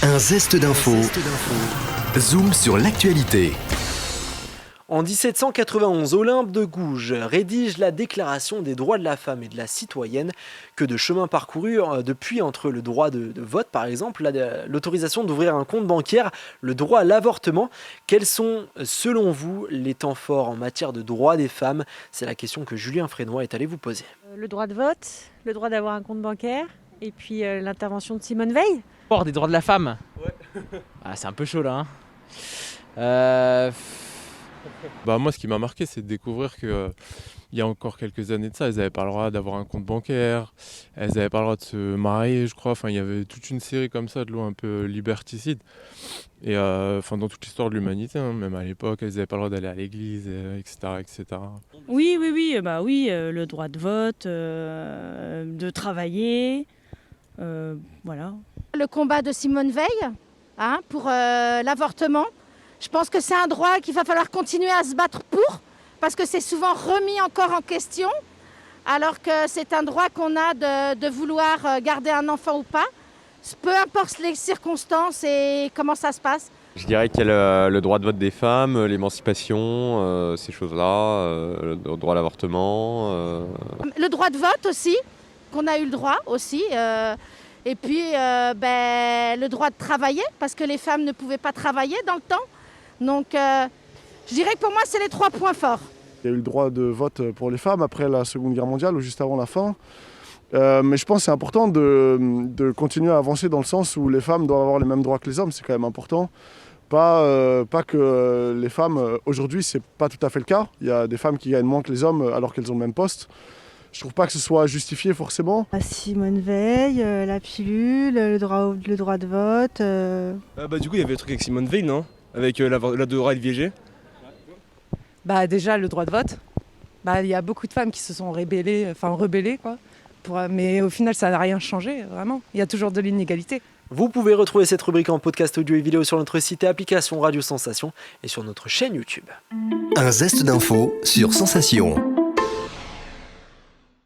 Un zeste d'info. Zoom sur l'actualité. En 1791, Olympe de Gouges rédige la Déclaration des droits de la femme et de la citoyenne. Que de chemin parcouru depuis entre le droit de vote, par exemple, l'autorisation d'ouvrir un compte bancaire, le droit à l'avortement. Quels sont, selon vous, les temps forts en matière de droits des femmes? C'est la question que Julien Frénois est allé vous poser. Le droit de vote, le droit d'avoir un compte bancaire, et puis l'intervention de Simone Veil. Des droits de la femme. Ouais. C'est un peu chaud là. Moi, ce qui m'a marqué, c'est de découvrir que il y a encore quelques années de ça, elles n'avaient pas le droit d'avoir un compte bancaire, elles n'avaient pas le droit de se marier, je crois. Enfin, il y avait toute une série comme ça de lois un peu liberticides. Et dans toute l'histoire de l'humanité, même à l'époque, elles n'avaient pas le droit d'aller à l'église, etc., etc. Oui, le droit de vote, de travailler, voilà. Le combat de Simone Veil pour l'avortement, je pense que c'est un droit qu'il va falloir continuer à se battre pour, parce que c'est souvent remis encore en question, alors que c'est un droit qu'on a de vouloir garder un enfant ou pas, peu importe les circonstances et comment ça se passe. Je dirais qu'il y a le droit de vote des femmes, l'émancipation, ces choses-là, le droit à l'avortement. Le droit de vote aussi, qu'on a eu le droit aussi. Et puis le droit de travailler, parce que les femmes ne pouvaient pas travailler dans le temps. Donc je dirais que pour moi, c'est les 3 points forts. Il y a eu le droit de vote pour les femmes après la Seconde Guerre mondiale ou juste avant la fin. Mais je pense que c'est important de continuer à avancer dans le sens où les femmes doivent avoir les mêmes droits que les hommes, c'est quand même important. Pas que les femmes, aujourd'hui, c'est pas tout à fait le cas. Il y a des femmes qui gagnent moins que les hommes alors qu'elles ont le même poste. Je trouve pas que ce soit justifié forcément. Simone Veil, la pilule, le droit de vote. Du coup, il y avait le truc avec Simone Veil, non? Avec la droit de viager. Déjà, le droit de vote. Il y a beaucoup de femmes qui se sont rebellées, quoi. Mais au final, ça n'a rien changé, vraiment. Il y a toujours de l'inégalité. Vous pouvez retrouver cette rubrique en podcast audio et vidéo sur notre site et application Radio Sensation et sur notre chaîne YouTube. Un zeste d'info sur Sensation.